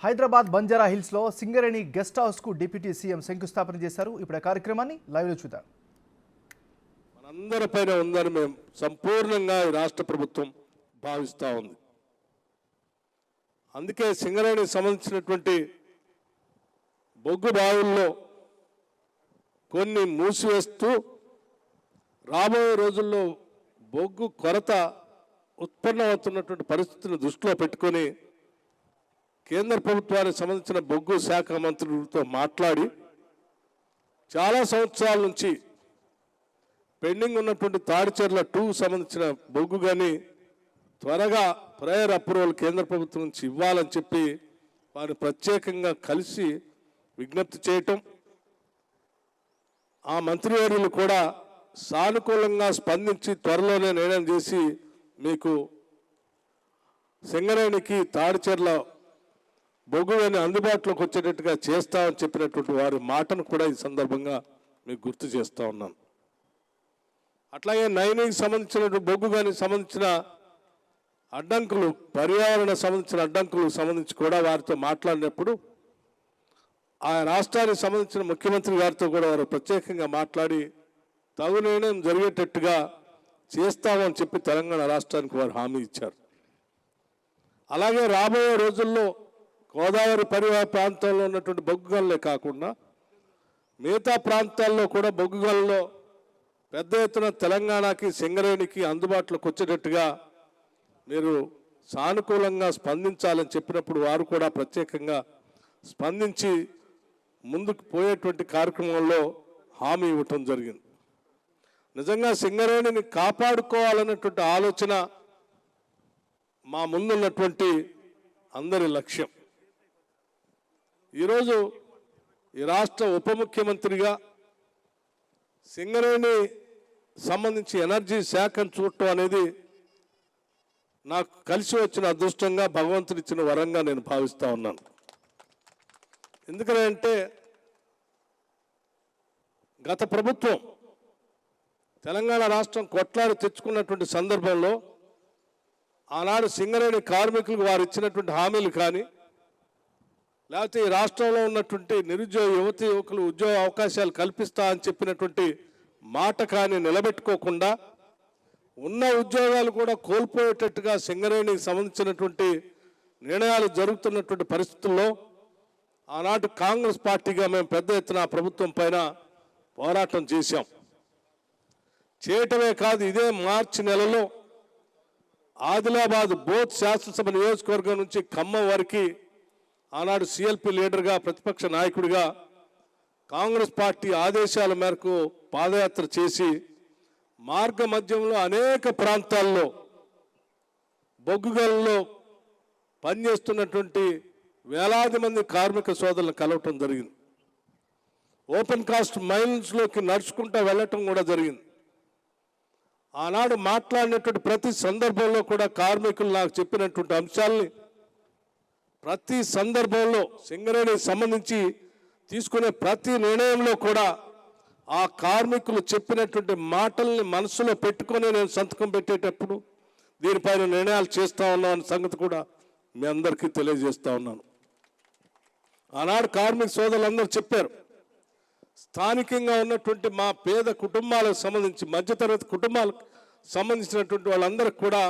Hyderabad Banjara hills లో Singareni guest house కు deputy CM శంకుస్థాపన చేశారు. ఇప్పుడు ఆ కార్యక్రమాన్ని లైవ్ లో చూద్దాం. మనందరిపైన ఉందని మేము సంపూర్ణంగా ఈ రాష్ట్ర ప్రభుత్వం భావిస్తూ ఉంది. అందుకే సింగరేణికి సంబంధించినటువంటి బొగ్గు బావుల్లో కొన్ని మూసివేస్తూ రాబోయే రోజుల్లో బొగ్గు కొరత ఉత్పన్నమవుతున్నటువంటి పరిస్థితిని దృష్టిలో పెట్టుకొని కేంద్ర ప్రభుత్వానికి సంబంధించిన బొగ్గు శాఖ మంత్రులతో మాట్లాడి చాలా సంవత్సరాల నుంచి పెండింగ్ ఉన్నటువంటి తాడిచెర్ల 2 సంబంధించిన బొగ్గు కానీ త్వరగా ప్రయర్ అప్రూవల్ కేంద్ర ప్రభుత్వం నుంచి ఇవ్వాలని చెప్పి వారు ప్రత్యేకంగా కలిసి విజ్ఞప్తి చేయటం, ఆ మంత్రివర్యులు కూడా సానుకూలంగా స్పందించి త్వరలోనే నిర్ణయం చేసి మీకు సింగరేణికి తాడిచెర్ల బొగ్గుని అందుబాటులోకి వచ్చేటట్టుగా చేస్తామని చెప్పినటువంటి వారి మాటను కూడా ఈ సందర్భంగా మీకు గుర్తు చేస్తూ ఉన్నాను. అట్లాగే నైనికి సంబంధించిన బొగ్గు కానీ సంబంధించిన అడ్డంకులు, పర్యావరణ సంబంధించిన అడ్డంకులు సంబంధించి కూడా వారితో మాట్లాడినప్పుడు ఆ రాష్ట్రానికి సంబంధించిన ముఖ్యమంత్రి గారితో కూడా వారు ప్రత్యేకంగా మాట్లాడి తగు నిర్ణయం జరిగేటట్టుగా చేస్తామని చెప్పి తెలంగాణ రాష్ట్రానికి వారు హామీ ఇచ్చారు. అలాగే రాబోయే రోజుల్లో గోదావరి పరివాహ ప్రాంతంలో ఉన్నటువంటి బొగ్గు గనులే కాకుండా మిగతా ప్రాంతాల్లో కూడా బొగ్గు గనుల్లో పెద్ద ఎత్తున తెలంగాణకి సింగరేణికి అందుబాటులోకి వచ్చేటట్టుగా మీరు సానుకూలంగా స్పందించాలని చెప్పినప్పుడు వారు కూడా ప్రత్యేకంగా స్పందించి ముందుకు పోయేటువంటి కార్యక్రమంలో హామీ ఇవ్వటం జరిగింది. నిజంగా సింగరేణిని కాపాడుకోవాలన్నటువంటి ఆలోచన మా ముందున్నటువంటి అందరి లక్ష్యం. ఈరోజు ఈ రాష్ట్ర ఉప ముఖ్యమంత్రిగా సింగరేణి సంబంధించి ఎనర్జీ శాఖను చూడటం అనేది నాకు కలిసి వచ్చిన అదృష్టంగా, భగవంతుడు ఇచ్చిన వరంగా నేను భావిస్తూ ఉన్నాను. ఎందుకంటే గత ప్రభుత్వం తెలంగాణ రాష్ట్రం కొట్లాడి తెచ్చుకున్నటువంటి సందర్భంలో ఆనాడు సింగరేణి కార్మికులకు వారు ఇచ్చినటువంటి హామీలు కానీ, లేకపోతే ఈ రాష్ట్రంలో ఉన్నటువంటి నిరుద్యోగ యువకులు ఉద్యోగ అవకాశాలు కల్పిస్తా అని చెప్పినటువంటి మాట కానీ నిలబెట్టుకోకుండా ఉన్న ఉద్యోగాలు కూడా కోల్పోయేటట్టుగా సింగరేణికి సంబంధించినటువంటి నిర్ణయాలు జరుగుతున్నటువంటి పరిస్థితుల్లో ఆనాటి కాంగ్రెస్ పార్టీగా మేము పెద్ద ఎత్తున ప్రభుత్వం పైన పోరాటం చేశాం. చేయటమే కాదు, ఇదే మార్చి నెలలో ఆదిలాబాద్ బోత్ శాసనసభ నియోజకవర్గం నుంచి ఖమ్మం వరకు ఆనాడు సిఎల్పి లీడర్గా, ప్రతిపక్ష నాయకుడిగా కాంగ్రెస్ పార్టీ ఆదేశాల మేరకు పాదయాత్ర చేసి మార్గ మధ్యంలో అనేక ప్రాంతాల్లో బొగ్గుగల్లో పనిచేస్తున్నటువంటి వేలాది మంది కార్మిక సోదరులను కలవటం జరిగింది. ఓపెన్ కాస్ట్ మైన్స్లోకి నడుచుకుంటూ వెళ్ళటం కూడా జరిగింది. ఆనాడు మాట్లాడినటువంటి ప్రతి సందర్భంలో కూడా కార్మికులు నాకు చెప్పినటువంటి అంశాలని ప్రతి సందర్భంలో సింగరేణికి సంబంధించి తీసుకునే ప్రతి నిర్ణయంలో కూడా ఆ కార్మికులు చెప్పినటువంటి మాటల్ని మనసులో పెట్టుకొని నేను సంతకం పెట్టేటప్పుడు దీనిపైన నిర్ణయాలు చేస్తూ ఉన్నాం అనే సంగతి కూడా మీ అందరికీ తెలియజేస్తూ ఉన్నాను. ఆనాడు కార్మిక సోదరులందరూ చెప్పారు, స్థానికంగా ఉన్నటువంటి మా పేద కుటుంబాలకు సంబంధించి, మధ్యతరగతి కుటుంబాలకు సంబంధించినటువంటి వాళ్ళందరికీ కూడా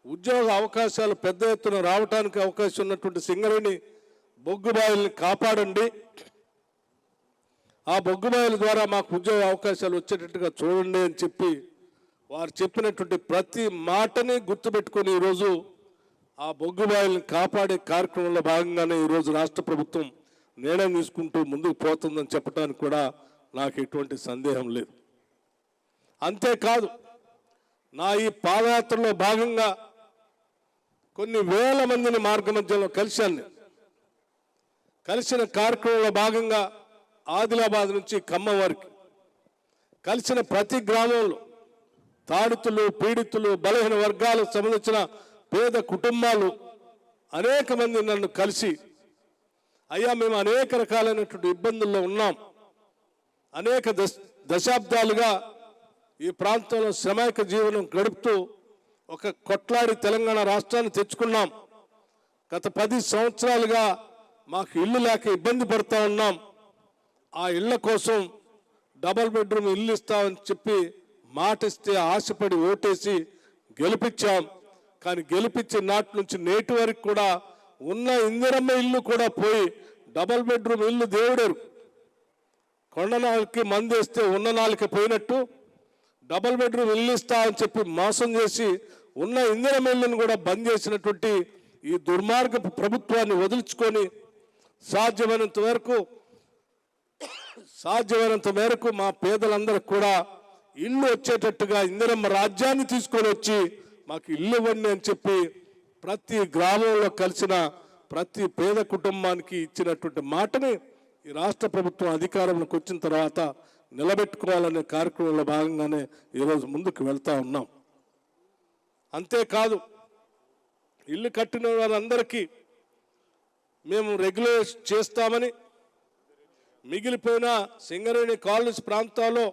ఉద్యోగ అవకాశాలు పెద్ద ఎత్తున రావడానికి అవకాశం ఉన్నటువంటి సింగరేణి బొగ్గుబాయిల్ని కాపాడండి, ఆ బొగ్గుబాయిల ద్వారా మాకు ఉద్యోగ అవకాశాలు వచ్చేటట్టుగా చూడండి అని చెప్పి వారు చెప్పినటువంటి ప్రతి మాటని గుర్తుపెట్టుకొని ఈరోజు ఆ బొగ్గుబాయిల్ని కాపాడే కార్యక్రమంలో భాగంగానే ఈరోజు రాష్ట్ర ప్రభుత్వం నిర్ణయం తీసుకుంటూ ముందుకు పోతుందని చెప్పడానికి కూడా నాకు ఎటువంటి సందేహం లేదు. అంతేకాదు, నా ఈ పాదయాత్రలో భాగంగా కొన్ని వేల మందిని మార్గమధ్యంలో కలిశాను. కలిసిన కార్యక్రమంలో భాగంగా ఆదిలాబాద్ నుంచి ఖమ్మం వరకు కలిసిన ప్రతి గ్రామంలో తాడితులు, పీడితులు, బలహీన వర్గాలకు సంబంధించిన పేద కుటుంబాలు అనేక మంది నన్ను కలిసి, అయ్యా మేము అనేక రకాలైనటువంటి ఇబ్బందుల్లో ఉన్నాం, అనేక దశాబ్దాలుగా ఈ ప్రాంతంలో శ్రమైక జీవనం గడుపుతూ ఒక కొట్లాడి తెలంగాణ రాష్ట్రాన్ని తెచ్చుకున్నాం, గత 10 సంవత్సరాలుగా మాకు ఇల్లు లేక ఇబ్బంది పడుతూ ఉన్నాం, ఆ ఇళ్ల కోసం డబల్ బెడ్రూమ్ ఇల్లు ఇస్తామని చెప్పి మాటిస్తే ఆశపడి ఓటేసి గెలిపించాం. కానీ గెలిపించిన నాటి నుంచి నేటి వరకు కూడా ఉన్న ఇందిరమ్మ ఇల్లు కూడా పోయి డబల్ బెడ్రూమ్ ఇల్లు దేవుడరు. కొండ నాలుగుకి మందేస్తే ఉన్న నాలుగు పోయినట్టు డబల్ బెడ్రూమ్ ఇల్లు ఇస్తామని చెప్పి మోసం చేసి ఉన్న ఇందిరమ్మ ఇల్లును కూడా బంద్ చేసినటువంటి ఈ దుర్మార్గపు ప్రభుత్వాన్ని వదిలించుకొని సాధ్యమైనంత మేరకు మా పేదలందరికీ కూడా ఇల్లు వచ్చేటట్టుగా ఇందిరమ్మ రాజ్యాన్ని తీసుకొని వచ్చి మాకు ఇల్లు ఇవ్వండి అని చెప్పి ప్రతి గ్రామంలో కలిసిన ప్రతి పేద కుటుంబానికి ఇచ్చినటువంటి మాటని ఈ రాష్ట్ర ప్రభుత్వం అధికారంలోకి వచ్చిన తర్వాత నిలబెట్టుకోవాలనే కార్యక్రమంలో భాగంగానే ఈరోజు ముందుకు వెళ్తా ఉన్నాం. అంతేకాదు, ఇల్లు కట్టిన వారందరికీ మేము రెగ్యులర్ చేస్తామని, మిగిలిపోయిన సింగరేణి కాలేజ్ ప్రాంతాల్లో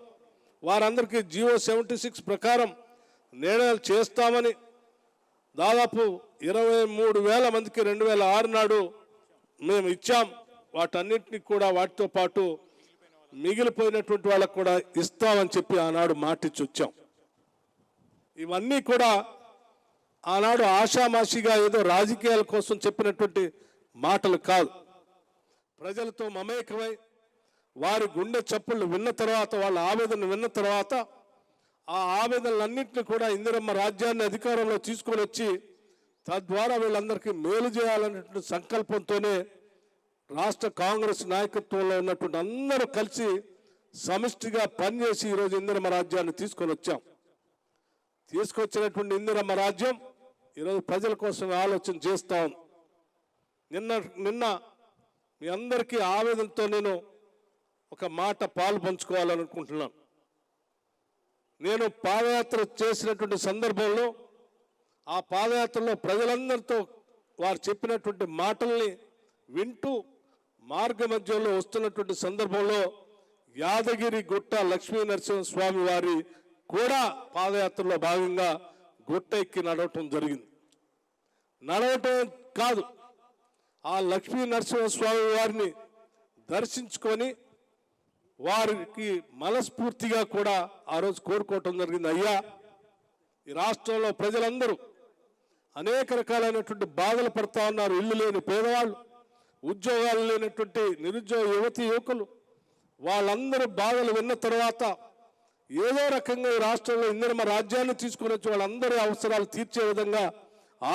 వారందరికీ GO 76 ప్రకారం నిర్ణయాలు చేస్తామని దాదాపు 23,000 మందికి 2006 నాడు మేము ఇచ్చాం. వాటన్నింటినీ కూడా వాటితో పాటు మిగిలిపోయినటువంటి వాళ్ళకు కూడా ఇస్తామని చెప్పి ఆనాడు మాటిచ్చి వచ్చాం. ఇవన్నీ కూడా ఆనాడు ఆషామాషిగా ఏదో రాజకీయాల కోసం చెప్పినటువంటి మాటలు కాదు. ప్రజలతో మమేకమై వారి గుండె చప్పుళ్ళు విన్న తర్వాత, వాళ్ళ ఆవేదన విన్న తర్వాత ఆ ఆవేదనలన్నింటినీ కూడా ఇందిరమ్మ రాజ్యాన్ని అధికారంలో తీసుకొని వచ్చి తద్వారా వీళ్ళందరికీ మేలు చేయాలనేటువంటి సంకల్పంతోనే రాష్ట్ర కాంగ్రెస్ నాయకత్వంలో ఉన్నటువంటి అందరూ కలిసి సమిష్టిగా పనిచేసి ఈరోజు ఇందిరమ్మ రాజ్యాన్ని తీసుకొని వచ్చాం. తీసుకొచ్చినటువంటి ఇందిరమ్మ రాజ్యం ఈరోజు ప్రజల కోసం ఆలోచన చేస్తా ఉంది. నిన్న మీ అందరికీ ఆవేదనతో నేను ఒక మాట పాలు పంచుకోవాలనుకుంటున్నాను. నేను పాదయాత్ర చేసినటువంటి సందర్భంలో ఆ పాదయాత్రలో ప్రజలందరితో వారు చెప్పినటువంటి మాటల్ని వింటూ మార్గ మధ్యలో వస్తున్నటువంటి సందర్భంలో యాదగిరి గుట్ట లక్ష్మీ నరసింహస్వామి వారి కూడా పాదయాత్రలో భాగంగా గుట్ట ఎక్కి నడవటం జరిగింది. నడవటం కాదు, ఆ లక్ష్మీ నరసింహస్వామి వారిని దర్శించుకొని వారికి మనస్ఫూర్తిగా కూడా ఆ రోజు కోరుకోవటం జరిగింది. అయ్యా, ఈ రాష్ట్రంలో ప్రజలందరూ అనేక రకాలైనటువంటి బాధలు పడుతూ ఉన్నారు. ఇల్లు లేని పేదవాళ్ళు, ఉద్యోగాలు లేనటువంటి నిరుద్యోగ యువతి యువకులు, వాళ్ళందరూ బాధలు విన్న తర్వాత ఏదో రకంగా ఈ రాష్ట్రంలో ఇందిరమ్మ రాజ్యాన్ని తీసుకుని వచ్చి వాళ్ళందరి అవసరాలు తీర్చే విధంగా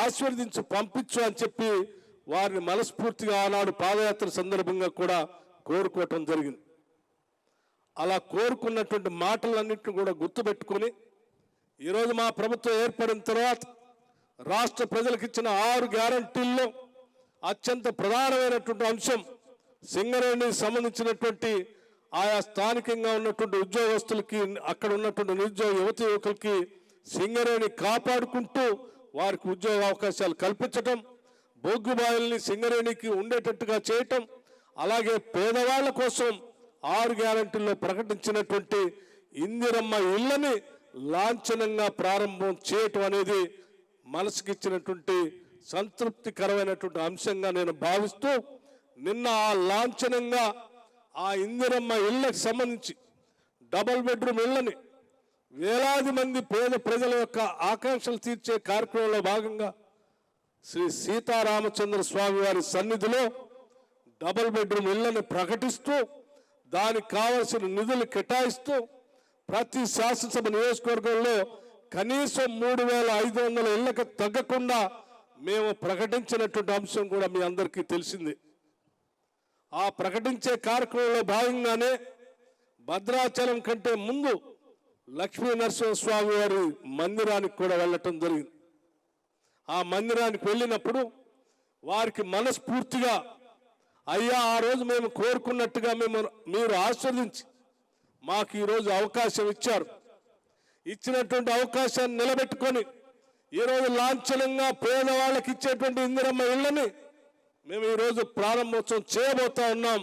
ఆశీర్వదించి పంపించు అని చెప్పి వారిని మనస్ఫూర్తిగా ఆనాడు పాదయాత్ర సందర్భంగా కూడా కోరుకోవటం జరిగింది. అలా కోరుకున్నటువంటి మాటలన్నింటినీ కూడా గుర్తుపెట్టుకొని ఈరోజు మా ప్రభుత్వం ఏర్పడిన తర్వాత రాష్ట్ర ప్రజలకు ఇచ్చిన 6 గ్యారంటీల్లో అత్యంత ప్రధానమైనటువంటి అంశం సింగరేణికి సంబంధించినటువంటి ఆయా స్థానికంగా ఉన్నటువంటి ఉద్యోగస్తులకి, అక్కడ ఉన్నటువంటి నిరుద్యోగ యువతి యువకులకి సింగరేణి కాపాడుకుంటూ వారికి ఉద్యోగ అవకాశాలు కల్పించటం, బొగ్గుబాయిల్ని సింగరేణికి ఉండేటట్టుగా చేయటం, అలాగే పేదవాళ్ల కోసం 6 గ్యారంటీల్లో ప్రకటించినటువంటి ఇందిరమ్మ ఇళ్లని లాంఛనంగా ప్రారంభం చేయటం అనేది మనసుకిచ్చినటువంటి సంతృప్తికరమైనటువంటి అంశంగా నేను భావిస్తూ, నిన్న ఆ లాంఛనంగా ఆ ఇందిరమ్మ ఇళ్లకు సంబంధించి డబుల్ బెడ్రూమ్ ఇళ్లని వేలాది మంది పేద ప్రజల యొక్క ఆకాంక్షలు తీర్చే కార్యక్రమంలో భాగంగా శ్రీ సీతారామచంద్ర స్వామి వారి సన్నిధిలో డబుల్ బెడ్రూమ్ ఇళ్లను ప్రకటిస్తూ దానికి కావలసిన నిధులు కేటాయిస్తూ ప్రతి శాసనసభ నియోజకవర్గంలో కనీసం 3,500 ఇళ్లకు తగ్గకుండా మేము ప్రకటించినటువంటి అంశం కూడా మీ అందరికీ తెలిసింది. ఆ ప్రకటించే కార్యక్రమంలో భాగంగానే భద్రాచలం కంటే ముందు లక్ష్మీ నరసింహస్వామి వారి మందిరానికి కూడా వెళ్ళటం జరిగింది. ఆ మందిరానికి వెళ్ళినప్పుడు వారికి మనస్ఫూర్తిగా, అయ్యా, ఆ రోజు మేము కోరుకున్నట్టుగా మీరు ఆస్వాదించి మాకు ఈరోజు అవకాశం ఇచ్చారు. ఇచ్చినటువంటి అవకాశాన్ని నిలబెట్టుకొని ఈరోజు లాంఛనంగా పేదవాళ్ళకి ఇచ్చేటువంటి ఇందిరమ్మ ఇళ్ళని మేము ఈరోజు ప్రారంభోత్సవం చేయబోతా ఉన్నాం.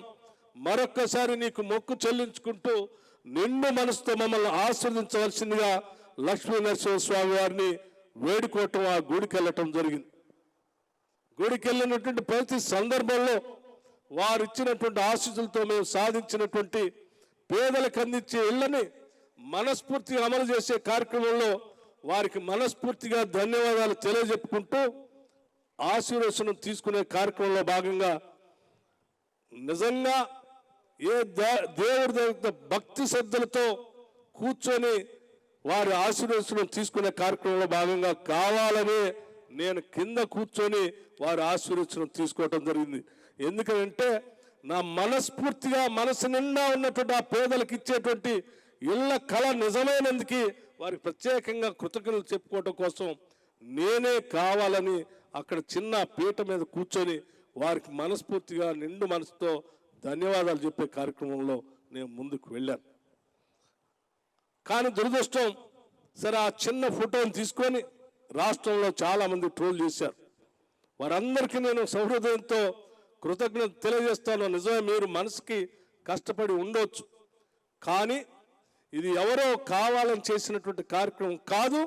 మరొక్కసారి నీకు మొక్కు చెల్లించుకుంటూ నిండు మనసుతో మమ్మల్ని ఆస్వాదించవలసిందిగా లక్ష్మీ నరసింహస్వామి వారిని వేడుకోవటం, ఆ గుడికి వెళ్ళటం జరిగింది. గుడికి వెళ్ళినటువంటి ప్రతి సందర్భంలో వారు ఇచ్చినటువంటి ఆశీస్సులతో మేము సాధించినటువంటి పేదలకు అందించే ఇళ్లని మనస్ఫూర్తిగా అమలు చేసే కార్యక్రమంలో వారికి మనస్ఫూర్తిగా ధన్యవాదాలు తెలియజెప్పుకుంటూ ఆశీర్వచనం తీసుకునే కార్యక్రమంలో భాగంగా నిజంగా ఏ దేవుడి దగ్గర భక్తి శ్రద్ధలతో కూర్చొని వారి ఆశీర్వచనం తీసుకునే కార్యక్రమంలో భాగంగా కావాలని నేను కింద కూర్చొని వారి ఆశీర్వచనం తీసుకోవటం జరిగింది. ఎందుకంటే నా మనస్ఫూర్తిగా మనసు నిండా ఉన్నటువంటి ఆ పేదలకు ఇచ్చేటువంటి ఇళ్ల కళ నిజమైనందుకు వారికి ప్రత్యేకంగా కృతజ్ఞతలు చెప్పుకోవటం కోసం నేనే కావాలని అక్కడ చిన్న పీట మీద కూర్చొని వారికి మనస్ఫూర్తిగా నిండు మనసుతో ధన్యవాదాలు చెప్పే కార్యక్రమంలో నేను ముందుకు వెళ్ళాను. కానీ దురదృష్టం, సరే ఆ చిన్న ఫోటోని తీసుకొని రాష్ట్రంలో చాలామంది ట్రోల్ చేశారు. వారందరికీ నేను సౌహృదయంతో కృతజ్ఞత తెలియజేస్తాను. నిజమే, మీరు మనసుకి కష్టపడి ఉండొచ్చు, కానీ ఇది ఎవరో కావాలని చేసినటువంటి కార్యక్రమం కాదు.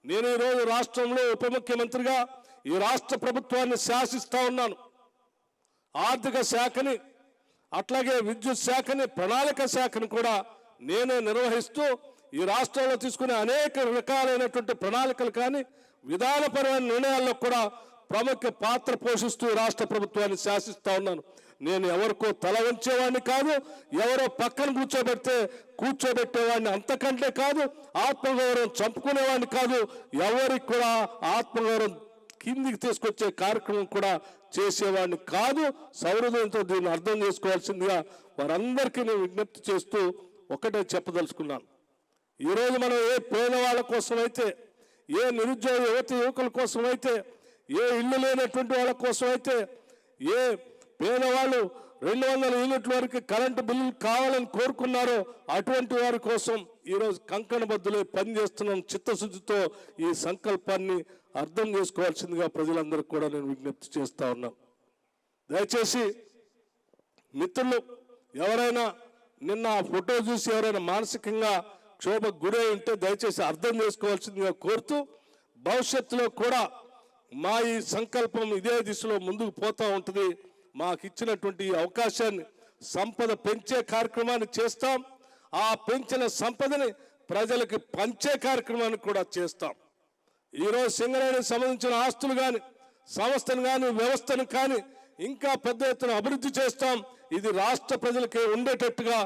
నేను ఈరోజు రాష్ట్రంలో ఉప ముఖ్యమంత్రిగా ఈ రాష్ట్ర ప్రభుత్వాన్ని శాసిస్తా ఉన్నాను. ఆర్థిక శాఖని, అట్లాగే విద్యుత్ శాఖని, ప్రణాళిక శాఖని కూడా నేనే నిర్వహిస్తూ ఈ రాష్ట్రంలో తీసుకునే అనేక రకాలైనటువంటి ప్రణాళికలు కానీ విధానపరమైన నిర్ణయాల్లో కూడా ప్రముఖ పాత్ర పోషిస్తూ రాష్ట్ర ప్రభుత్వాన్ని శాసిస్తా ఉన్నాను. నేను ఎవరికో తల వంచేవాడిని కాదు, ఎవరో పక్కన కూర్చోబెట్టేవాడిని అంతకంటే కాదు, ఆత్మగౌరవం చంపుకునేవాడిని కాదు, ఎవరికి కూడా ఆత్మగౌరవం కిందికి తీసుకొచ్చే కార్యక్రమం కూడా చేసేవాడిని కాదు. సౌహృదయంతో దీన్ని అర్థం చేసుకోవాల్సిందిగా వారందరికీ నేను విజ్ఞప్తి చేస్తూ ఒకటే చెప్పదలుచుకున్నాను. ఈరోజు మనం ఏ పేదవాళ్ళ కోసమైతే, ఏ నిరుద్యోగ యువకుల కోసమైతే, ఏ ఇల్లు లేనటువంటి వాళ్ళ కోసమైతే, ఏ పేదవాళ్ళు 200 యూనిట్ల వరకు కరెంటు బిల్లులు కావాలని కోరుకున్నారో అటువంటి వారి కోసం ఈరోజు కంకణబద్దులై పనిచేస్తున్నాం. చిత్తశుద్ధితో ఈ సంకల్పాన్ని అర్థం చేసుకోవాల్సిందిగా ప్రజలందరికీ కూడా నేను విజ్ఞప్తి చేస్తా ఉన్నాను. దయచేసి మిత్రులు ఎవరైనా నిన్న ఆ ఫోటో చూసి ఎవరైనా మానసికంగా క్షోభకు గురై ఉంటే దయచేసి అర్థం చేసుకోవాల్సిందిగా కోరుతూ, భవిష్యత్తులో కూడా మా ఈ సంకల్పం ఇదే దిశలో ముందుకు పోతూ ఉంటుంది. మాకు ఇచ్చినటువంటి ఈ అవకాశాన్ని, సంపద పెంచే కార్యక్రమాన్ని చేస్తాం. ఆ పెంచిన సంపదని ప్రజలకు పంచే కార్యక్రమాన్ని కూడా చేస్తాం. ఈరోజు సింగరేణికి సంబంధించిన ఆస్తులు కానీ, సంస్థను కానీ, వ్యవస్థను కానీ ఇంకా పెద్ద ఎత్తున అభివృద్ధి చేస్తాం. ఇది రాష్ట్ర ప్రజలకే ఉండేటట్టుగా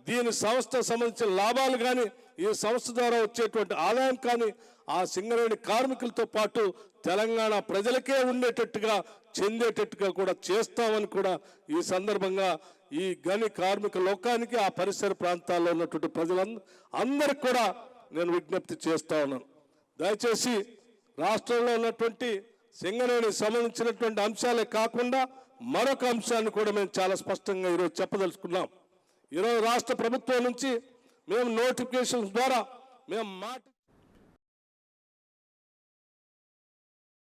దీని సంస్థ సంబంధించిన లాభాలు కానీ, ఈ సంస్థ ద్వారా వచ్చేటువంటి ఆదాయం కానీ ఆ సింగరేణి కార్మికులతో పాటు తెలంగాణ ప్రజలకే ఉండేటట్టుగా, చెందేటట్టుగా కూడా చేస్తామని కూడా ఈ సందర్భంగా ఈ గని కార్మిక లోకానికి, ఆ పరిసర ప్రాంతాల్లో ఉన్నటువంటి ప్రజలందరికీ కూడా నేను విజ్ఞప్తి చేస్తా ఉన్నాను. దయచేసి రాష్ట్రంలో ఉన్నటువంటి సింగరేణికి సంబంధించినటువంటి అంశాలే కాకుండా మరొక అంశాన్ని కూడా మేము చాలా స్పష్టంగా ఈరోజు చెప్పదలుచుకున్నాం. ఈరోజు రాష్ట్ర ప్రభుత్వం నుంచి మేము నోటిఫికేషన్స్ ద్వారా మేము